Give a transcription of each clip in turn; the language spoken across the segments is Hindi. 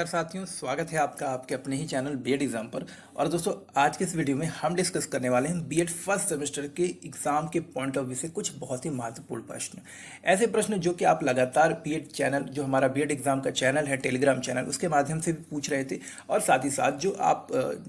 साथियों, स्वागत है आपका आपके अपने ही चैनल बीएड एग्जाम पर। और दोस्तों, आज के इस वीडियो में हम डिस्कस करने वाले हैं बीएड फर्स्ट सेमेस्टर के एग्जाम के पॉइंट ऑफ व्यू से कुछ बहुत ही महत्वपूर्ण प्रश्न। ऐसे प्रश्न जो कि आप लगातार बीएड चैनल, जो हमारा बीएड एग्जाम का चैनल है, टेलीग्राम चैनल, उसके माध्यम से भी पूछ रहे थे। और साथ ही साथ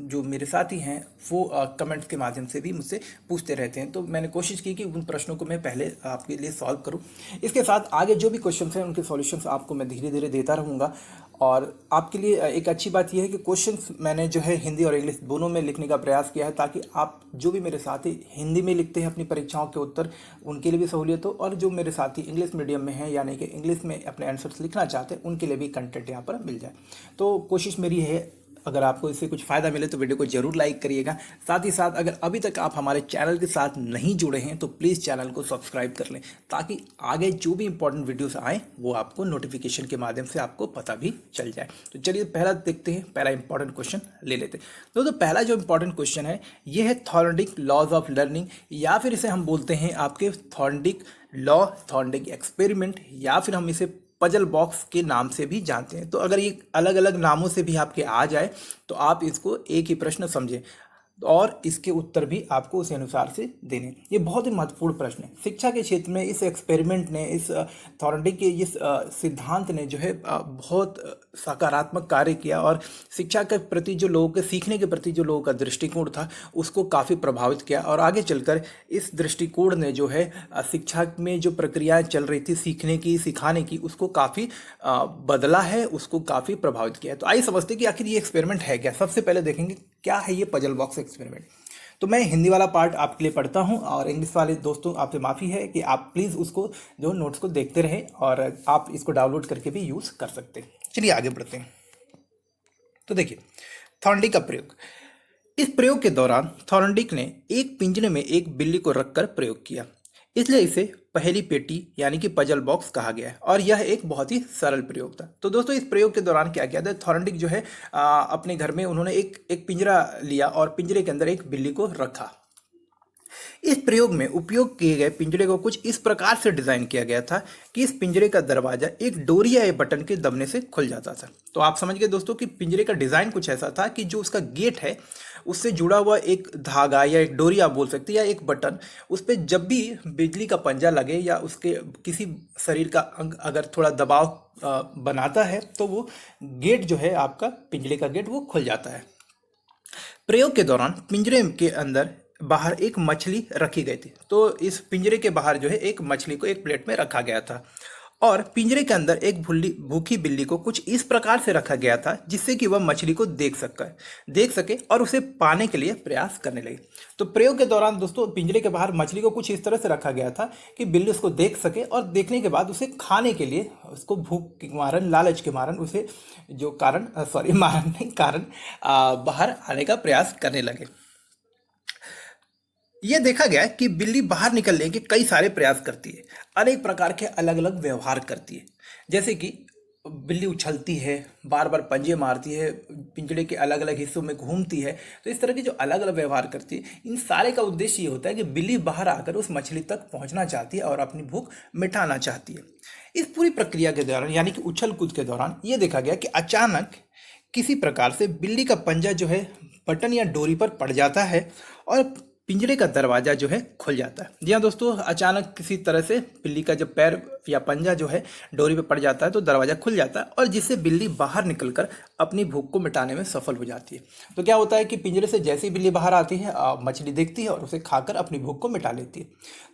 जो मेरे साथी हैं वो कमेंट्स के माध्यम से भी मुझसे पूछते रहते हैं। तो मैंने कोशिश की कि उन प्रश्नों को मैं पहले आपके लिए सॉल्व करूँ। इसके साथ आगे जो भी क्वेश्चन हैं उनके सॉल्यूशंस आपको मैं धीरे धीरे देता रहूँगा। और आपके लिए एक अच्छी बात यह है कि क्वेश्चंस मैंने जो है हिंदी और इंग्लिश दोनों में लिखने का प्रयास किया है, ताकि आप जो भी मेरे साथी हिंदी में लिखते हैं अपनी परीक्षाओं के उत्तर, उनके लिए भी सहूलियत हो, और जो मेरे साथी इंग्लिश मीडियम में हैं यानी कि इंग्लिश में अपने आंसर्स लिखना चाहते हैं, उनके लिए भी कंटेंट यहाँ पर मिल जाए। तो कोशिश मेरी है, अगर आपको इससे कुछ फ़ायदा मिले तो वीडियो को जरूर लाइक करिएगा। साथ ही साथ अगर अभी तक आप हमारे चैनल के साथ नहीं जुड़े हैं तो प्लीज़ चैनल को सब्सक्राइब कर लें, ताकि आगे जो भी इंपॉर्टेंट वीडियोस आए वो आपको नोटिफिकेशन के माध्यम से आपको पता भी चल जाए। तो चलिए पहला देखते हैं, पहला इंपॉर्टेंट क्वेश्चन ले लेते हैं। तो पहला जो इंपॉर्टेंट क्वेश्चन है ये है थॉर्नडिक लॉज ऑफ लर्निंग, या फिर इसे हम बोलते हैं आपके थॉर्नडिक लॉ, थॉर्नडिक एक्सपेरिमेंट, या फिर हम इसे पजल बॉक्स के नाम से भी जानते हैं। तो अगर ये अलग अलग नामों से भी आपके आ जाए तो आप इसको एक ही प्रश्न समझें और इसके उत्तर भी आपको उसी अनुसार से देने। ये बहुत ही महत्वपूर्ण प्रश्न है शिक्षा के क्षेत्र में। इस एक्सपेरिमेंट ने, इस थॉर्नडिक के इस सिद्धांत ने जो है बहुत सकारात्मक कार्य किया, और शिक्षा के प्रति जो लोगों के, सीखने के प्रति जो लोगों का दृष्टिकोण था उसको काफ़ी प्रभावित किया। और आगे चलकर इस दृष्टिकोण ने जो है शिक्षा में जो प्रक्रियाएं चल रही थी सीखने की, सिखाने की, उसको काफ़ी बदला है, उसको काफ़ी प्रभावित किया है। तो आइए समझते हैं कि आखिर ये एक्सपेरिमेंट है क्या। सबसे पहले देखेंगे क्या है ये पजल बॉक्स एक्सपेरिमेंट। तो मैं हिंदी वाला पार्ट आपके लिए पढ़ता हूं, और इंग्लिश वाले दोस्तों आपसे माफ़ी है कि आप प्लीज़ उसको जो नोट्स को देखते रहें, और आप इसको डाउनलोड करके भी यूज़ कर सकते हैं। चलिए आगे बढ़ते हैं। तो देखिए, थॉर्नडिक का प्रयोग। इस प्रयोग के दौरान थॉर्नडिक ने एक पिंजरे में एक बिल्ली को रखकर प्रयोग किया, इसलिए इसे पहली पेटी यानी कि पजल बॉक्स कहा गया है, और यह एक बहुत ही सरल प्रयोग था। तो दोस्तों, इस प्रयोग के दौरान क्या किया था, थॉर्नडिक जो है अपने घर में उन्होंने एक पिंजरा लिया और पिंजरे के अंदर एक बिल्ली को रखा। इस प्रयोग में उपयोग किए गए पिंजरे को कुछ इस प्रकार से डिजाइन किया गया था कि इस पिंजरे का दरवाजा एक डोरी या बटन के दबने से खुल जाता था। तो आप समझ गए दोस्तों कि पिंजरे का डिजाइन कुछ ऐसा था कि जो उसका गेट है उससे जुड़ा हुआ एक धागा या एक डोरी आप बोल सकते हैं, या एक बटन, उस पर जब भी बिजली का पंजा लगे या उसके किसी शरीर का अंग अगर थोड़ा दबाव बनाता है तो वो गेट जो है आपका, पिंजरे का गेट, वो खुल जाता है। प्रयोग के दौरान पिंजरे के अंदर बाहर एक मछली रखी गई थी। तो इस पिंजरे के बाहर जो है एक मछली को एक प्लेट में रखा गया था, और पिंजरे के अंदर एक भूखी बिल्ली को कुछ इस प्रकार से रखा गया था जिससे कि वह मछली को देख सके और उसे पाने के लिए प्रयास करने लगे। तो प्रयोग के दौरान दोस्तों पिंजरे के बाहर मछली को कुछ इस तरह से रखा गया था कि बिल्ली उसको देख सके, और देखने के बाद उसे खाने के लिए, उसको भूख के मारन, लालच के मारन, उसे जो कारण मारन नहीं, कारण बाहर आने का प्रयास करने लगे। यह देखा गया कि बिल्ली बाहर निकलने के कई सारे प्रयास करती है, अनेक प्रकार के अलग अलग व्यवहार करती है, जैसे कि बिल्ली उछलती है, बार बार पंजे मारती है, पिंजड़े के अलग अलग हिस्सों में घूमती है। तो इस तरह के जो अलग अलग व्यवहार करती है, इन सारे का उद्देश्य ये होता है कि बिल्ली बाहर आकर उस मछली तक पहुंचना चाहती है और अपनी भूख मिटाना चाहती है। इस पूरी प्रक्रिया के दौरान यानी कि उछल कूद के दौरान ये देखा गया कि अचानक किसी प्रकार से बिल्ली का पंजा जो है बटन या डोरी पर पड़ जाता है, और पिंजरे का दरवाजा जो है खुल जाता है। जी हाँ दोस्तों, अचानक किसी तरह से बिल्ली का जब पैर या पंजा जो है डोरी पे पड़ जाता है तो दरवाजा खुल जाता है, और जिससे बिल्ली बाहर निकलकर अपनी भूख को मिटाने में सफल हो जाती है। तो क्या होता है कि पिंजरे से जैसे ही बिल्ली बाहर आती है, मछली देखती है और उसे खाकर अपनी भूख को मिटा लेती है।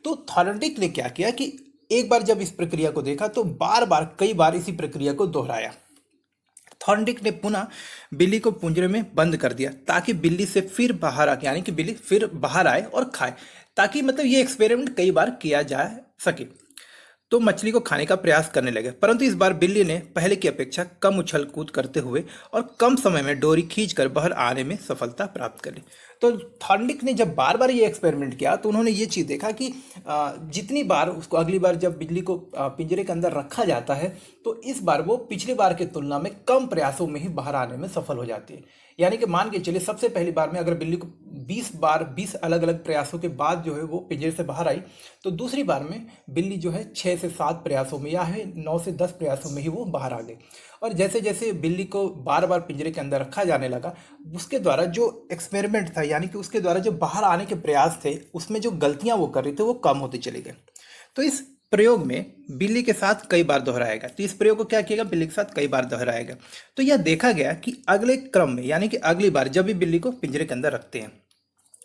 तो थॉर्नडिक ने क्या किया कि एक बार जब इस प्रक्रिया को देखा तो बार बार, कई बार इसी प्रक्रिया को दोहराया। थॉर्नडिक ने पुनः बिल्ली को पिंजरे में बंद कर दिया ताकि बिल्ली से फिर बाहर आके, यानी कि बिल्ली फिर बाहर आए और खाए, ताकि मतलब ये एक्सपेरिमेंट कई बार किया जा सके। तो मछली को खाने का प्रयास करने लगे, परंतु इस बार बिल्ली ने पहले की अपेक्षा कम उछल कूद करते हुए और कम समय में डोरी खींचकर बाहर आने में सफलता प्राप्त कर ली। तो थॉर्नडिक ने जब बार बार ये एक्सपेरिमेंट किया तो उन्होंने ये चीज़ देखा कि जितनी बार उसको, अगली बार जब बिल्ली को पिंजरे के अंदर रखा जाता है तो इस बार वो पिछली बार की तुलना में कम प्रयासों में ही बाहर आने में सफल हो जाती है। यानी कि मान के चलिए, सबसे पहली बार में अगर बिल्ली को 20 अलग अलग प्रयासों के बाद जो है वो पिंजरे से बाहर आई, तो दूसरी बार में बिल्ली जो है 6 से 7 प्रयासों में या है 9 से 10 प्रयासों में ही वो बाहर आ गई। और जैसे जैसे बिल्ली को बार बार पिंजरे के अंदर रखा जाने लगा, उसके द्वारा जो एक्सपेरिमेंट था, यानी कि उसके द्वारा जो बाहर आने के प्रयास थे, उसमें जो गलतियां वो कर रही थी वो कम होते चले गए। तो इस प्रयोग में बिल्ली के साथ कई बार दोहराएगा। तो इस प्रयोग को क्या किएगा, बिल्ली के साथ कई बार दोहराएगा। तो यह देखा गया कि अगले क्रम में, यानी कि अगली बार जब भी बिल्ली को पिंजरे के अंदर रखते हैं,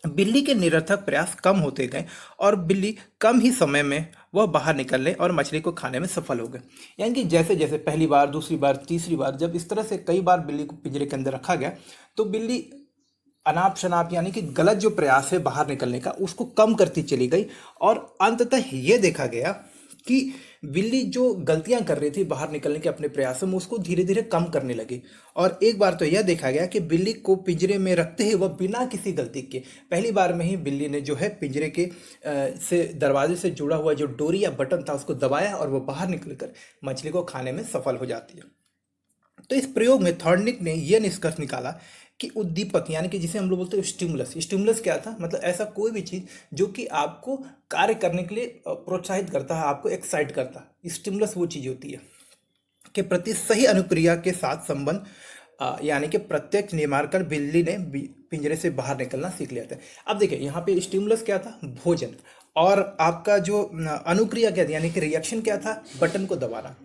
बिल्ली के निरर्थक प्रयास कम होते गए और बिल्ली कम ही समय में वह बाहर निकलने और मछली को खाने में सफल हो गए। यानी कि जैसे जैसे पहली बार, दूसरी बार, तीसरी बार, जब इस तरह से कई बार बिल्ली को पिंजरे के अंदर रखा गया, तो बिल्ली अनाप शनाप यानी कि गलत जो प्रयास है बाहर निकलने का, उसको कम करती चली गई। और अंततः ये देखा गया कि बिल्ली जो गलतियां कर रही थी बाहर निकलने के अपने प्रयासों में, उसको धीरे धीरे कम करने लगी। और एक बार तो यह देखा गया कि बिल्ली को पिंजरे में रखते ही वह बिना किसी गलती के पहली बार में ही बिल्ली ने जो है पिंजरे के से दरवाजे से जुड़ा हुआ जो डोरी या बटन था उसको दबाया और वो बाहर निकलकर मछली को खाने में सफल हो जाती है। तो इस प्रयोग में थॉर्नडिक ने यह निष्कर्ष निकाला कि उद्दीपक, यानी कि जिसे हम लोग बोलते हैं स्टिमुलस, स्टिमुलस क्या था, मतलब ऐसा कोई भी चीज़ जो कि आपको कार्य करने के लिए प्रोत्साहित करता है, आपको एक्साइट करता है, स्टिमुलस वो चीज़ होती है के प्रति सही अनुक्रिया के साथ संबंध, यानी कि प्रत्यक्ष निर्माण कर बिल्ली ने पिंजरे से बाहर निकलना सीख लिया था। अब देखिए यहाँ पे स्टिमुलस क्या था, भोजन, और आपका जो अनुक्रिया क्या थी, यानी कि रिएक्शन क्या था, बटन को दबाना।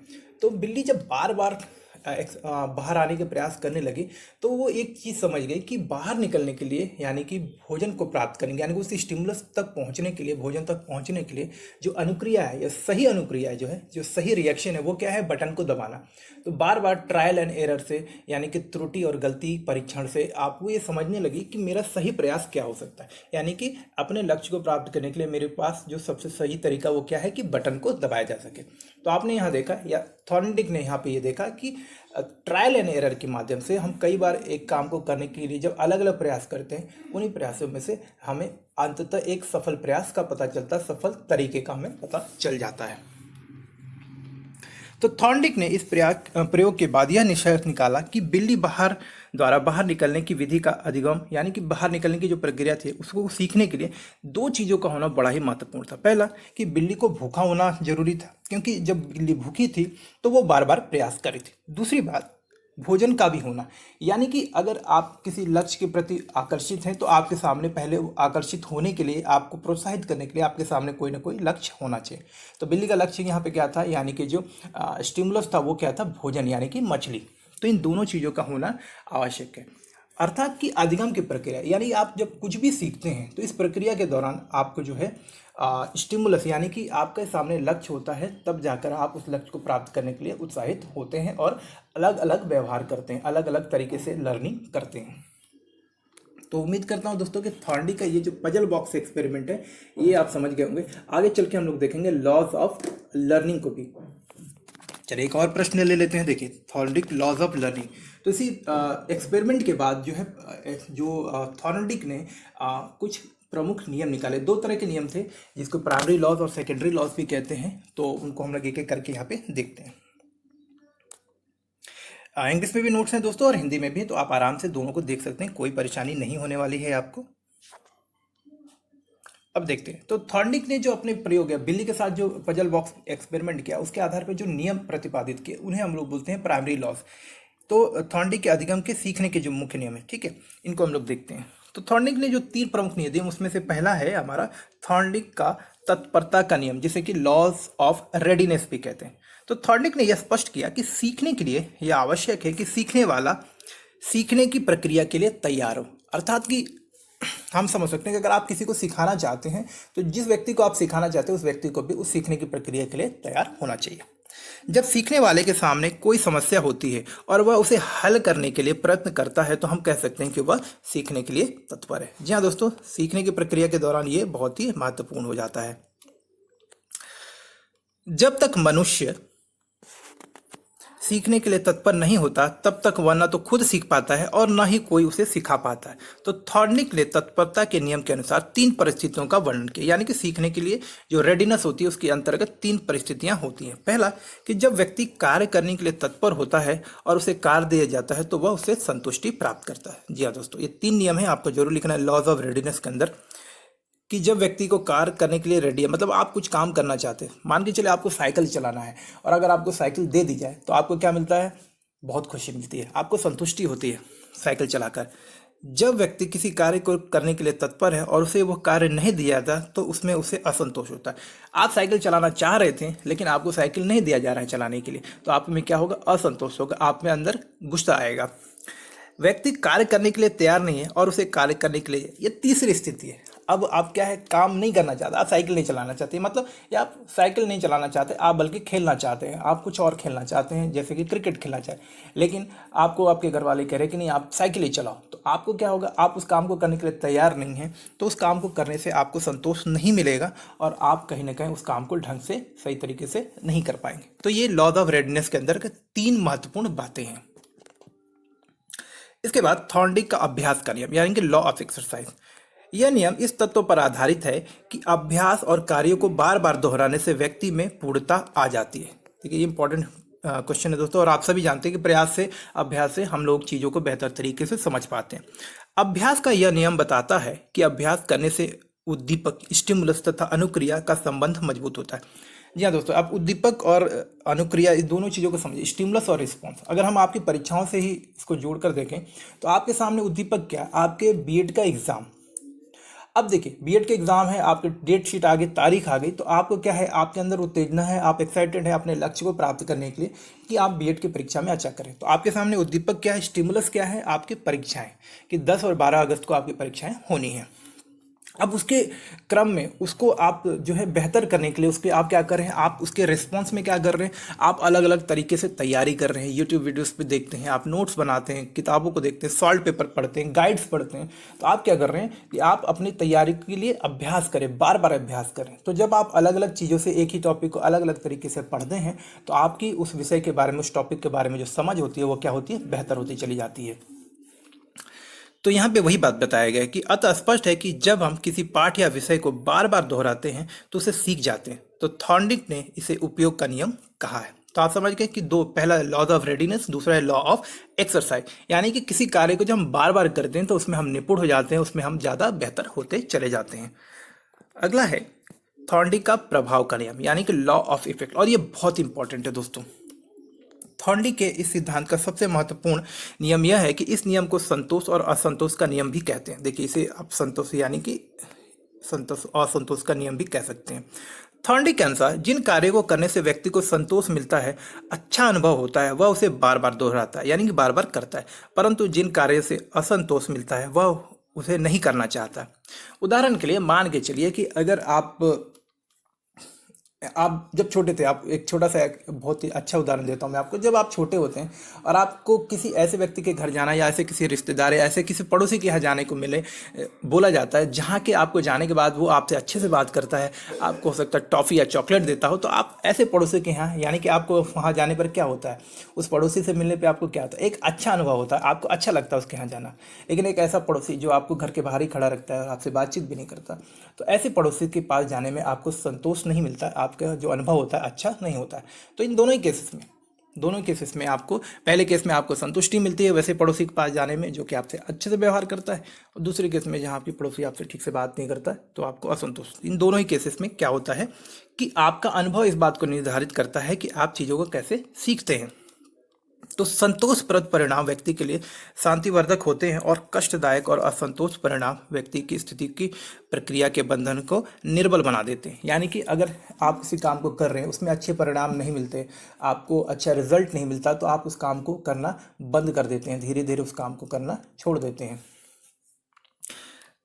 तो बिल्ली जब बार बार बाहर आने के प्रयास करने लगी, तो वो एक चीज़ समझ गई कि बाहर निकलने के लिए, यानी कि भोजन को प्राप्त करेंगे, यानी कि उस स्टिमुलस तक पहुंचने के लिए, भोजन तक पहुंचने के लिए जो अनुक्रिया है, या सही अनुक्रिया है, जो सही रिएक्शन है, वो क्या है, बटन को दबाना। तो बार बार ट्रायल एंड एरर से, यानी कि त्रुटि और गलती परीक्षण से आपको ये समझने लगी कि मेरा सही प्रयास क्या हो सकता है, यानी कि अपने लक्ष्य को प्राप्त करने के लिए मेरे पास जो सबसे सही तरीका वो क्या है कि बटन को दबाया जा सके। तो आपने यहाँ देखा, या थॉर्नडिक ने यहाँ पे ये देखा कि ट्रायल एंड एरर के माध्यम से हम कई बार एक काम को करने के लिए जब अलग अलग प्रयास करते हैं, उन्हीं प्रयासों में से हमें अंततः एक सफल प्रयास का पता चलता है, सफल तरीके का हमें पता चल जाता है। तो थॉर्नडिक ने इस प्रयोग के बाद यह निष्कर्ष निकाला कि बिल्ली द्वारा बाहर निकलने की विधि का अधिगम, यानी कि बाहर निकलने की जो प्रक्रिया थी, उसको सीखने के लिए 2 चीज़ों का होना बड़ा ही महत्वपूर्ण था। पहला कि बिल्ली को भूखा होना जरूरी था, क्योंकि जब बिल्ली भूखी थी तो वो बार बार प्रयास कर रही थी। दूसरी बात, भोजन का भी होना, यानी कि अगर आप किसी लक्ष्य के प्रति आकर्षित हैं, तो आपके सामने पहले आकर्षित होने के लिए, आपको प्रोत्साहित करने के लिए आपके सामने कोई ना कोई लक्ष्य होना चाहिए। तो बिल्ली का लक्ष्य यहाँ पे क्या था, यानी कि जो स्टिमुलस था वो क्या था, भोजन, यानी कि मछली। तो इन दोनों चीज़ों का होना आवश्यक है। अर्थात कि अधिगम की प्रक्रिया, यानी आप जब कुछ भी सीखते हैं तो इस प्रक्रिया के दौरान आपको जो है स्टिमुलस, यानी कि आपके सामने लक्ष्य होता है, तब जाकर आप उस लक्ष्य को प्राप्त करने के लिए उत्साहित होते हैं और अलग अलग व्यवहार करते हैं, अलग अलग तरीके से लर्निंग करते हैं। तो उम्मीद करता हूं दोस्तों कि थॉर्नडिक का ये जो पजल बॉक्स एक्सपेरिमेंट है ये आप समझ गए होंगे। आगे चल के हम लोग देखेंगे लॉज ऑफ लर्निंग को भी। चलिए एक और प्रश्न ले लेते हैं। देखिए थॉर्नडिक लॉज ऑफ लर्निंग। तो इसी एक्सपेरिमेंट के बाद जो है थॉर्नडिक ने कुछ प्रमुख नियम निकाले। 2 तरह के नियम थे जिसको प्राइमरी लॉज और सेकेंडरी लॉज भी कहते हैं। तो उनको हम लोग एक एक करके यहाँ पे देखते हैं। इंग्लिश में भी नोट्स हैं दोस्तों और हिंदी में भी, तो आप आराम से दोनों को देख सकते हैं, कोई परेशानी नहीं होने वाली है आपको। अब देखते हैं। तो थॉर्नडिक ने जो अपने प्रयोग है, बिल्ली के साथ जो पजल बॉक्स एक्सपेरिमेंट किया, उसके आधार पर जो नियम प्रतिपादित किए उन्हें हम लोग बोलते हैं प्राइमरी लॉज। तो थॉर्नडिक के अधिगम के सीखने के जो मुख्य नियम है, ठीक है, इनको हम लोग देखते हैं। तो थॉर्नडिक ने जो 3 प्रमुख नियम दिए उसमें से पहला है हमारा थॉर्नडिक का तत्परता का नियम, जिसे कि लॉज ऑफ रेडीनेस भी कहते हैं। तो थॉर्नडिक ने यह स्पष्ट किया कि सीखने के लिए यह आवश्यक है कि सीखने वाला सीखने की प्रक्रिया के लिए तैयार हो। अर्थात कि हम समझ सकते हैं कि अगर आप किसी को सिखाना चाहते हैं तो जिस व्यक्ति को आप सिखाना चाहते हैं उस व्यक्ति को भी उस सीखने की प्रक्रिया के लिए तैयार होना चाहिए। जब सीखने वाले के सामने कोई समस्या होती है और वह उसे हल करने के लिए प्रयत्न करता है तो हम कह सकते हैं कि वह सीखने के लिए तत्पर है। जी हाँ दोस्तों, सीखने की प्रक्रिया के दौरान ये बहुत ही महत्वपूर्ण हो जाता है। जब तक मनुष्य सीखने के लिए तत्पर नहीं होता तब तक वह न तो खुद सीख पाता है और न ही कोई उसे सिखा पाता है। तो थॉर्नडिक ने तत्परता के नियम के अनुसार 3 परिस्थितियों का वर्णन किया, यानी कि सीखने के लिए जो रेडीनेस होती है उसके अंतर्गत 3 परिस्थितियां होती हैं। पहला, कि जब व्यक्ति कार्य करने के लिए तत्पर होता है और उसे कार्य दिया जाता है तो वह उससे संतुष्टि प्राप्त करता है। जी हाँ दोस्तों, ये 3 नियम है, आपको जरूर लिखना है लॉज ऑफ रेडीनेस के अंदर। कि जब व्यक्ति को कार्य करने के लिए रेडी है, मतलब आप कुछ काम करना चाहते हैं, मान के चले आपको साइकिल चलाना है, और अगर आपको साइकिल दे दी जाए तो आपको क्या मिलता है? बहुत खुशी मिलती है, आपको संतुष्टि होती है साइकिल चलाकर। जब व्यक्ति किसी कार्य को करने के लिए तत्पर है और उसे वो कार्य नहीं दिया जाता तो उसमें उसे असंतोष होता है। आप साइकिल चलाना चाह रहे थे लेकिन आपको साइकिल नहीं दिया जा रहा है चलाने के लिए, तो आप में क्या होगा? असंतोष होगा, आप में अंदर गुस्सा आएगा। व्यक्ति कार्य करने के लिए तैयार नहीं है और उसे कार्य करने के लिए, ये तीसरी स्थिति है। अब आप क्या है, काम नहीं करना चाहते, आप साइकिल नहीं चलाना चाहते, मतलब या आप साइकिल नहीं चलाना चाहते, आप बल्कि खेलना चाहते हैं, आप कुछ और खेलना चाहते हैं, जैसे कि क्रिकेट खेलना चाहते, लेकिन आपको आपके घर वाले कह रहे हैं कि नहीं आप साइकिल ही चलाओ, तो आपको क्या होगा? आप उस काम को करने के लिए तैयार नहीं हैं, तो उस काम को करने से आपको संतोष नहीं मिलेगा और आप कहीं ना कहीं उस काम को ढंग से सही तरीके से नहीं कर पाएंगे। तो ये लॉज ऑफ रेडनेस के अंदर के 3 महत्वपूर्ण बातें हैं। इसके बाद थॉर्नडिक का अभ्यास का नियम, यानी कि लॉ ऑफ एक्सरसाइज। यह नियम इस तत्व पर आधारित है कि अभ्यास और कार्यों को बार बार दोहराने से व्यक्ति में पूर्णता आ जाती है। देखिए, ये इंपॉर्टेंट क्वेश्चन है दोस्तों, और आप सभी जानते हैं कि प्रयास से, अभ्यास से हम लोग चीज़ों को बेहतर तरीके से समझ पाते हैं। अभ्यास का यह नियम बताता है कि अभ्यास करने से उद्दीपक, स्टिमुलस तथा अनुक्रिया का संबंध मजबूत होता है। जी हाँ दोस्तों, आप उद्दीपक और अनुक्रिया, इस दोनों चीज़ों को समझिए, स्टिमुलस और रिस्पॉन्स। अगर हम आपकी परीक्षाओं से ही इसको जोड़कर देखें तो आपके सामने उद्दीपक क्या है? आपके बीएड का एग्जाम। अब देखिए, बीएड के एग्जाम है, आपके डेट शीट आ गई, तारीख आ गई, तो आपको क्या है? आपके अंदर उत्तेजना है, आप एक्साइटेड है अपने लक्ष्य को प्राप्त करने के लिए कि आप बीएड की परीक्षा में अच्छा करें। तो आपके सामने उद्दीपक क्या है? स्टिमुलस क्या है? आपकी परीक्षाएं, कि 10 और 12 अगस्त को आपकी परीक्षाएं होनी है। अब उसके क्रम में उसको आप जो है बेहतर करने के लिए उसके आप क्या कर रहे हैं? आप उसके रिस्पॉन्स में क्या कर रहे हैं? आप अलग अलग तरीके से तैयारी कर रहे हैं, यूट्यूब वीडियोस पे देखते हैं, आप नोट्स बनाते हैं, किताबों को देखते हैं, सॉल्ट पेपर पढ़ते हैं, गाइड्स पढ़ते हैं। तो आप क्या कर रहे हैं कि आप अपनी तैयारी के लिए अभ्यास करें, बार बार अभ्यास करें। तो जब आप अलग अलग चीज़ों से एक ही टॉपिक को अलग अलग तरीके से पढ़ते हैं तो आपकी उस विषय के बारे में, उस टॉपिक के बारे में जो समझ होती है वो क्या होती है? बेहतर होती चली जाती है। तो यहाँ पे वही बात बताया गया है कि अतः स्पष्ट है कि जब हम किसी पाठ या विषय को बार बार दोहराते हैं तो उसे सीख जाते हैं। तो थॉर्नडिक ने इसे उपयोग का नियम कहा है। तो आप समझ गए कि दो, पहला लॉज ऑफ रेडीनेस, दूसरा है लॉ ऑफ एक्सरसाइज, यानी कि किसी कार्य को जब हम बार बार करते हैं तो उसमें हम निपुण हो जाते हैं, उसमें हम ज़्यादा बेहतर होते चले जाते हैं। अगला है थॉर्नडिक का प्रभाव का नियम, यानी कि लॉ ऑफ इफेक्ट, और ये बहुत इंपॉर्टेंट है दोस्तों। थॉर्नडिक के इस सिद्धांत का सबसे महत्वपूर्ण नियम यह है कि इस नियम को संतोष और असंतोष का नियम भी कहते हैं। देखिए, इसे आप संतोष यानी कि संतोष, असंतोष का नियम भी कह सकते हैं। थॉर्नडिक के अनुसार जिन कार्यों को करने से व्यक्ति को संतोष मिलता है, अच्छा अनुभव होता है, वह उसे बार बार दोहराता है, यानी कि बार बार करता है। परंतु जिन कार्यों से असंतोष मिलता है वह उसे नहीं करना चाहता। उदाहरण के लिए मान के चलिए कि अगर आप जब छोटे थे, आप एक छोटा सा एक बहुत ही अच्छा उदाहरण देता हूँ मैं आपको। जब आप छोटे होते हैं और आपको किसी ऐसे व्यक्ति के घर जाना, या ऐसे किसी रिश्तेदार या ऐसे किसी पड़ोसी के यहाँ जाने को मिले, बोला जाता है, जहाँ के आपको जाने के बाद वो आपसे अच्छे से बात करता है, आपको हो सकता है टॉफ़ी या चॉकलेट देता हो, तो आप ऐसे पड़ोसी के यहाँ, यानी कि आपको वहाँ जाने पर क्या होता है? उस पड़ोसी से मिलने पर आपको क्या होता है? एक अच्छा अनुभव होता है, आपको अच्छा लगता है उसके यहाँ जाना। लेकिन एक ऐसा पड़ोसी जो आपको घर के बाहर ही खड़ा रखता है और आपसे बातचीत भी नहीं करता, तो ऐसे पड़ोसी के पास जाने में आपको संतोष नहीं मिलता, आपका जो अनुभव होता है अच्छा नहीं होता है। तो इन दोनों केसेस में आपको, पहले केस में आपको संतुष्टि मिलती है वैसे पड़ोसी के पास जाने में जो कि आपसे अच्छे से व्यवहार करता है, और दूसरे केस में जहाँ आपकी पड़ोसी आपसे ठीक से बात नहीं करता है तो आपको असंतोष। इन दोनों ही केसेस में क्या होता है कि आपका अनुभव इस बात को निर्धारित करता है कि आप चीज़ों को कैसे सीखते हैं। तो संतोषप्रद परिणाम व्यक्ति के लिए शांतिवर्धक होते हैं और कष्टदायक और असंतोष परिणाम व्यक्ति की स्थिति की प्रक्रिया के बंधन को निर्बल बना देते हैं। यानी कि अगर आप किसी काम को कर रहे हैं, उसमें अच्छे परिणाम नहीं मिलते, आपको अच्छा रिजल्ट नहीं मिलता, तो आप उस काम को करना बंद कर देते हैं, धीरे धीरे उस काम को करना छोड़ देते हैं।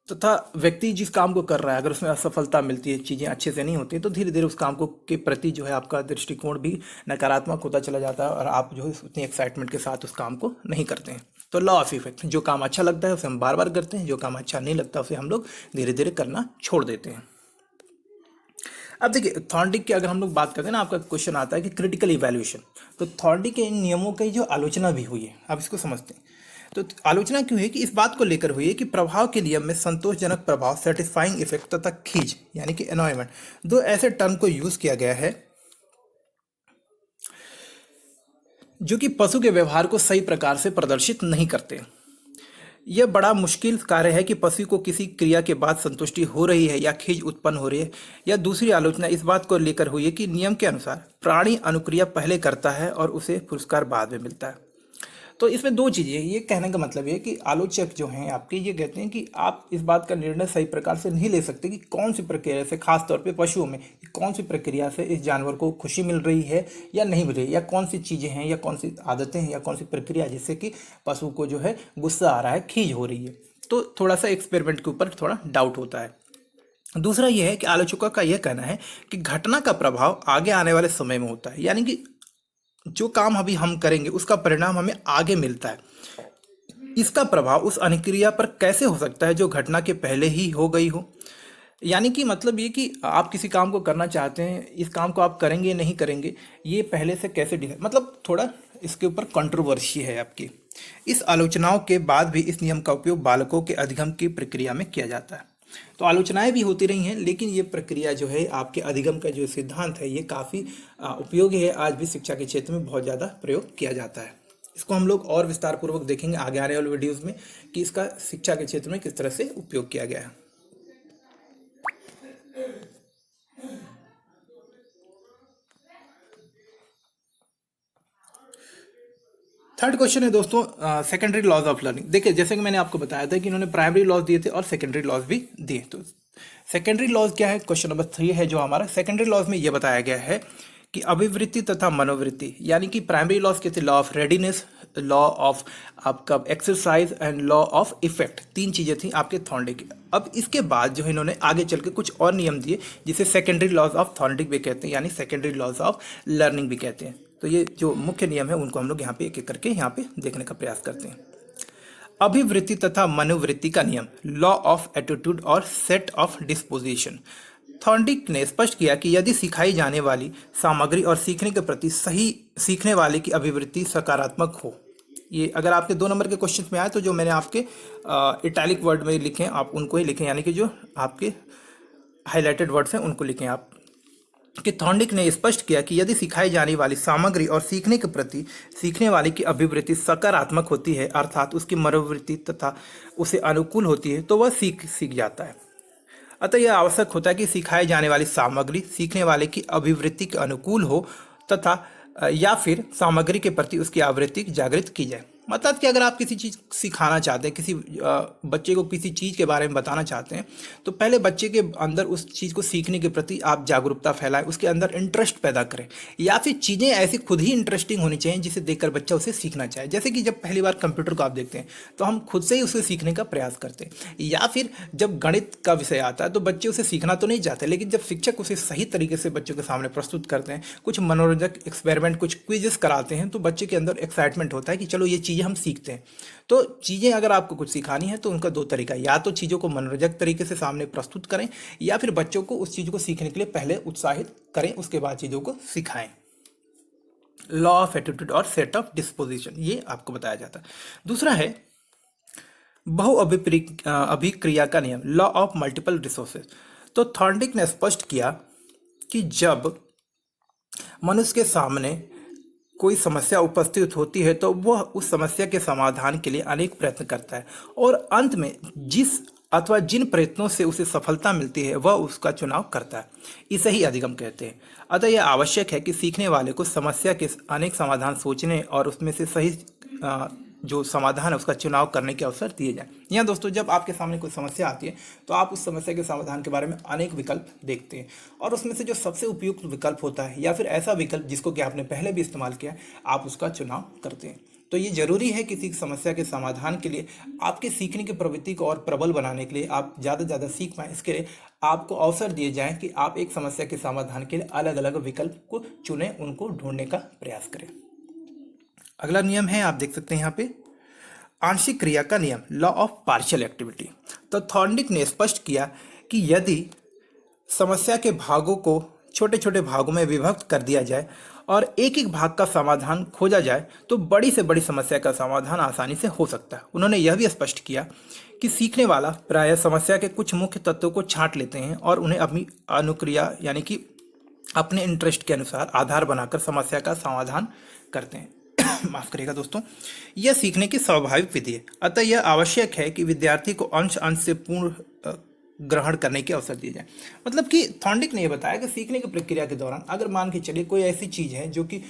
तथा व्यक्ति जिस काम को कर रहा है, अगर उसमें असफलता मिलती है, चीज़ें अच्छे से नहीं होती, तो धीरे धीरे उस काम को के प्रति जो है आपका दृष्टिकोण भी नकारात्मक होता चला जाता है और आप जो है उतनी एक्साइटमेंट के साथ उस काम को नहीं करते हैं। तो लॉ ऑफ इफेक्ट, जो काम अच्छा लगता है उसे हम बार बार करते हैं, जो काम अच्छा नहीं लगता उसे हम लोग धीरे धीरे करना छोड़ देते हैं। अब देखिए थॉर्नडिक की अगर हम लोग बात करते हैं ना, आपका क्वेश्चन आता है कि क्रिटिकल इवैल्यूएशन, तो थॉर्नडिक के इन नियमों की जो आलोचना भी हुई है, आप इसको समझते हैं। तो आलोचना क्यों है कि इस बात को लेकर हुई है कि प्रभाव के नियम में संतोषजनक प्रभाव, सेटिस्फाइंग इफेक्ट तथा खींच यानी कि एनॉयमेंट, दो ऐसे टर्म को यूज किया गया है जो कि पशु के व्यवहार को सही प्रकार से प्रदर्शित नहीं करते। यह बड़ा मुश्किल कार्य है कि पशु को किसी क्रिया के बाद संतुष्टि हो रही है या खींच उत्पन्न हो रही है। या दूसरी आलोचना इस बात को लेकर हुई है कि नियम के अनुसार प्राणी अनुक्रिया पहले करता है और उसे पुरस्कार बाद में मिलता है। तो इसमें दो चीज़ें हैं। ये कहने का मतलब ये है कि आलोचक जो हैं आपके, ये कहते हैं कि आप इस बात का निर्णय सही प्रकार से नहीं ले सकते कि कौन सी प्रक्रिया से, खास तौर पे पशुओं में, कि कौन सी प्रक्रिया से इस जानवर को खुशी मिल रही है या नहीं मिल रही है, या कौन सी चीज़ें हैं या कौन सी आदतें हैं या कौन सी प्रक्रिया जिससे कि पशु को जो है गुस्सा आ रहा है, खींच हो रही है। तो थोड़ा सा एक्सपेरिमेंट के ऊपर थोड़ा डाउट होता है। दूसरा यह है कि आलोचकों का यह कहना है कि घटना का प्रभाव आगे आने वाले समय में होता है, यानी कि जो काम अभी हम करेंगे उसका परिणाम हमें आगे मिलता है। इसका प्रभाव उस अनुक्रिया पर कैसे हो सकता है जो घटना के पहले ही हो गई हो। यानी कि मतलब ये कि आप किसी काम को करना चाहते हैं, इस काम को आप करेंगे नहीं करेंगे, ये पहले से कैसे डिसाइड, मतलब थोड़ा इसके ऊपर कंट्रोवर्सी है आपकी। इस आलोचनाओं के बाद भी इस नियम का उपयोग बालकों के अधिगम की प्रक्रिया में किया जाता है। तो आलोचनाएं भी होती रही हैं, लेकिन ये प्रक्रिया जो है आपके अधिगम का जो सिद्धांत है, ये काफ़ी उपयोगी है। आज भी शिक्षा के क्षेत्र में बहुत ज़्यादा प्रयोग किया जाता है। इसको हम लोग और विस्तार पूर्वक देखेंगे आगे आने वाले वीडियोज़ में कि इसका शिक्षा के क्षेत्र में किस तरह से उपयोग किया गया है। थर्ड क्वेश्चन है दोस्तों, सेकेंडरी लॉज ऑफ लर्निंग। देखिए जैसे कि मैंने आपको बताया था कि इन्होंने प्राइमरी लॉज दिए थे और सेकेंडरी लॉज भी दिए। तो सेकेंडरी लॉज क्या है, क्वेश्चन नंबर 3 है जो हमारा। सेकेंडरी लॉज में ये बताया गया है कि अभिवृत्ति तथा मनोवृत्ति, यानी कि प्राइमरी लॉज के थे law of readiness, law of आपका exercise and law of effect, तीन चीजें थी आपके थॉर्नडिक की। अब इसके बाद जो है इन्होंने आगे चल के कुछ और नियम दिए जिसे सेकेंडरी लॉज ऑफ थॉर्नडिक भी कहते हैं, यानी सेकेंडरी लॉज ऑफ लर्निंग भी कहते हैं। तो ये जो मुख्य नियम है उनको हम लोग यहाँ पे एक एक करके यहाँ पे देखने का प्रयास करते हैं। अभिवृत्ति तथा मनोवृत्ति का नियम, लॉ ऑफ एटीट्यूड और सेट ऑफ डिस्पोजिशन। थॉर्नडिक ने स्पष्ट किया कि यदि सिखाई जाने वाली सामग्री और सीखने के प्रति सही सीखने वाले की अभिवृत्ति सकारात्मक हो। ये अगर आपके 2 नंबर के क्वेश्चन में आए तो जो मैंने आपके इटैलिक वर्ड में लिखे आप उनको ही लिखें, यानी कि जो आपके हाईलाइटेड वर्ड्स हैं उनको लिखें आप। कि थॉर्नडिक ने स्पष्ट किया कि यदि सिखाई जाने वाली सामग्री और सीखने के प्रति सीखने वाले की अभिवृत्ति सकारात्मक होती है, अर्थात उसकी मनोवृत्ति तथा उसे अनुकूल होती है, तो वह सीख जाता है। अतः यह आवश्यक होता है कि सिखाई जाने वाली सामग्री सीखने वाले की अभिवृत्ति के अनुकूल हो तथा या फिर सामग्री के प्रति उसकी आवृत्ति जागृत की जाए। मतलब कि अगर आप किसी चीज़ सिखाना चाहते हैं, किसी बच्चे को किसी चीज़ के बारे में बताना चाहते हैं, तो पहले बच्चे के अंदर उस चीज़ को सीखने के प्रति आप जागरूकता फैलाएं, उसके अंदर इंटरेस्ट पैदा करें, या फिर चीज़ें ऐसी खुद ही इंटरेस्टिंग होनी चाहिए जिसे देखकर बच्चा उसे सीखना चाहे। जैसे कि जब पहली बार कंप्यूटर को आप देखते हैं तो हम खुद से ही उसे सीखने का प्रयास करते हैं, या फिर जब गणित का विषय आता है तो बच्चे उसे सीखना तो नहीं चाहते, लेकिन जब शिक्षक उसे सही तरीके से बच्चों के सामने प्रस्तुत करते हैं, कुछ मनोरंजक एक्सपेरिमेंट, कुछ क्विजेस कराते हैं, तो बच्चे के अंदर एक्साइटमेंट होता है कि चलो ये चीज़ें हम सीखते हैं। तो चीज़ें अगर आपको कुछ सिखानी है तो उनका 2 तरीका, या तो चीज़ों को मनोरंजक तरीके से सामने प्रस्तुत करें, या फिर बच्चों को उस चीज़ को सीखने के लिए पहले उत्साहित करें, उसके बाद चीज़ों को सिखाएं। लॉ ऑफ एटीट्यूड और सेट ऑफ डिस्पोजिशन, ये आपको बताया जाता है। दूसरा है बहु अभिक्रिया का नियम, लॉ ऑफ मल्टीपल रिसोर्सेज। तो थॉर्नडिक ने स्पष्ट किया कि जब मनुष्य के सामने कोई समस्या उपस्थित होती है तो वह उस समस्या के समाधान के लिए अनेक प्रयत्न करता है, और अंत में जिस अथवा जिन प्रयत्नों से उसे सफलता मिलती है वह उसका चुनाव करता है। इसे ही अधिगम कहते हैं। अतः यह आवश्यक है कि सीखने वाले को समस्या के अनेक समाधान सोचने और उसमें से सही जो समाधान है उसका चुनाव करने के अवसर दिए जाए। यहाँ दोस्तों जब आपके सामने कोई समस्या आती है तो आप उस समस्या के समाधान के बारे में अनेक विकल्प देखते हैं, और उसमें से जो सबसे उपयुक्त विकल्प होता है या फिर ऐसा विकल्प जिसको कि आपने पहले भी इस्तेमाल किया, आप उसका चुनाव करते हैं। तो ये जरूरी है किसी समस्या के समाधान के लिए, आपके सीखने की प्रवृत्ति को और प्रबल बनाने के लिए, आप ज़्यादा से ज़्यादा सीख पाएँ, इसके लिए आपको अवसर दिए जाएँ कि आप एक समस्या के समाधान के लिए अलग अलग विकल्प को चुनें, उनको ढूंढने का प्रयास करें। अगला नियम है, आप देख सकते हैं यहाँ पे, आंशिक क्रिया का नियम, लॉ ऑफ पार्शियल एक्टिविटी। तो थॉर्नडिक ने स्पष्ट किया कि यदि समस्या के भागों को छोटे छोटे भागों में विभक्त कर दिया जाए और एक एक भाग का समाधान खोजा जाए तो बड़ी से बड़ी समस्या का समाधान आसानी से हो सकता है। उन्होंने यह भी स्पष्ट किया कि सीखने वाला प्रायः समस्या के कुछ मुख्य तत्वों को छांट लेते हैं और उन्हें अपनी अनुक्रिया यानी कि अपने इंटरेस्ट के अनुसार आधार बनाकर समस्या का समाधान करते हैं। माफ करिएगा दोस्तों, यह सीखने की स्वाभाविक विधि है। अतः यह आवश्यक है कि विद्यार्थी को अंश अंश से पूर्ण ग्रहण करने के अवसर दिए जाए। मतलब कि थॉर्नडिक ने यह बताया कि सीखने की प्रक्रिया के दौरान अगर मान के चलिए कोई ऐसी चीज़ है जो कि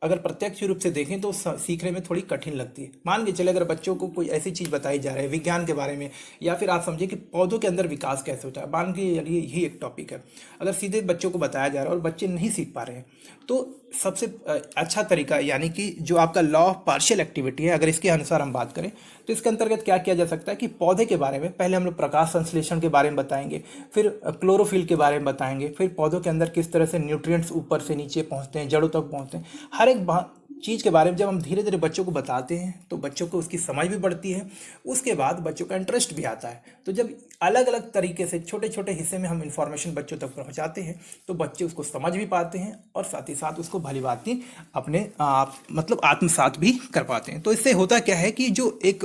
अगर प्रत्यक्ष रूप से देखें तो सीखने में थोड़ी कठिन लगती है। मान के चले अगर बच्चों को कोई ऐसी चीज़ बताई जा रही है विज्ञान के बारे में, या फिर आप समझिए कि पौधों के अंदर विकास कैसे होता है, मान के चलिए यही एक टॉपिक है, अगर सीधे बच्चों को बताया जा रहा है और बच्चे नहीं सीख पा रहे हैं तो सबसे अच्छा तरीका यानी कि जो आपका लॉ ऑफ पार्शियल एक्टिविटी है, अगर इसके अनुसार हम बात करें तो इसके अंतर्गत क्या किया जा सकता है कि पौधे के बारे में पहले हम लोग प्रकाश संश्लेषण के बारे में बताएंगे, फिर क्लोरोफिल के बारे में बताएंगे, फिर पौधों के अंदर किस तरह से न्यूट्रिएंट्स ऊपर से नीचे पहुंचते हैं, जड़ों तक पहुंचते हैं। हर एक चीज़ के बारे में जब हम धीरे धीरे बच्चों को बताते हैं तो बच्चों को उसकी समझ भी बढ़ती है, उसके बाद बच्चों का इंटरेस्ट भी आता है। तो जब अलग अलग तरीके से छोटे छोटे हिस्से में हम इंफॉर्मेशन बच्चों तक पहुंचाते हैं तो बच्चे उसको समझ भी पाते हैं और साथ ही साथ उसको भली भांति अपने मतलब आत्मसात भी कर पाते हैं। तो इससे होता क्या है कि जो एक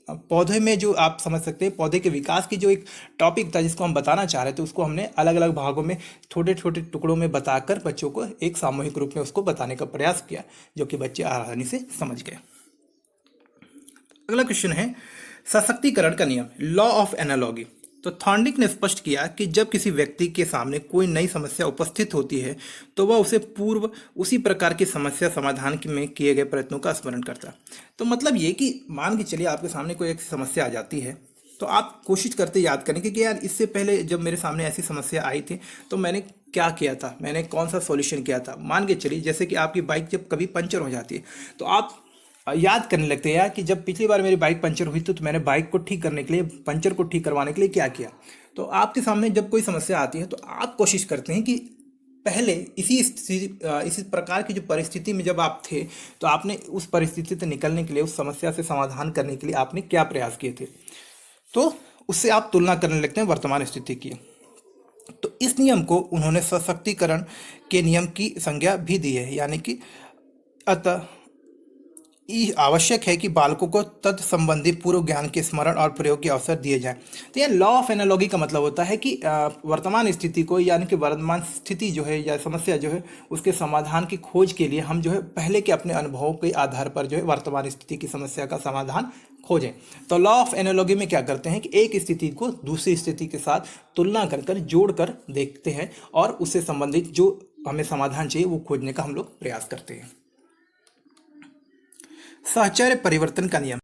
पौधे में जो आप समझ सकते हैं पौधे के विकास की जो एक टॉपिक था जिसको हम बताना चाह रहे थे उसको हमने अलग अलग भागों में छोटे छोटे टुकड़ों में बताकर बच्चों को एक सामूहिक रूप में उसको बताने का प्रयास किया, जो कि बच्चे आसानी से समझ गए। अगला क्वेश्चन है सशक्तिकरण का नियम, लॉ ऑफ एनालॉजी। तो थॉर्नडिक ने स्पष्ट किया कि जब किसी व्यक्ति के सामने कोई नई समस्या उपस्थित होती है तो वह उसे पूर्व उसी प्रकार की समस्या समाधान में किए गए प्रयत्नों का स्मरण करता है। तो मतलब ये कि मान के चलिए आपके सामने कोई एक समस्या आ जाती है तो आप कोशिश करते याद करने की कि यार इससे पहले जब मेरे सामने ऐसी समस्या आई थी तो मैंने क्या किया था, मैंने कौन सा सॉल्यूशन किया था। मान के चलिए जैसे कि आपकी बाइक जब कभी पंचर हो जाती है तो आप याद करने लगते हैं यार कि जब पिछली बार मेरी बाइक पंचर हुई थी तो मैंने बाइक को ठीक करने के लिए, पंचर को ठीक करवाने के लिए क्या किया। तो आपके सामने जब कोई समस्या आती है तो आप कोशिश करते हैं कि पहले इसी प्रकार की जो परिस्थिति में जब आप थे तो आपने उस परिस्थिति से निकलने के लिए, उस समस्या से समाधान करने के लिए आपने क्या प्रयास किए थे, तो उससे आप तुलना करने लगते हैं वर्तमान स्थिति की। तो इस नियम को उन्होंने सशक्तिकरण के नियम की संज्ञा भी दी है। यानी कि अतः आवश्यक है कि बालकों को तत्संबंधी पूर्व ज्ञान के स्मरण और प्रयोग के अवसर दिए जाएं। तो यह लॉ ऑफ एनालॉजी का मतलब होता है कि वर्तमान स्थिति को यानी कि वर्तमान स्थिति जो है या समस्या जो है उसके समाधान की खोज के लिए हम जो है पहले के अपने अनुभवों के आधार पर जो है वर्तमान स्थिति की समस्या का समाधान खोजें। तो लॉ ऑफ एनालॉजी में क्या करते हैं कि एक स्थिति को दूसरी स्थिति के साथ तुलना कर जोड़ कर देखते हैं और उससे संबंधित जो हमें समाधान चाहिए वो खोजने का हम लोग प्रयास करते हैं। साहचर्य परिवर्तन का नियम।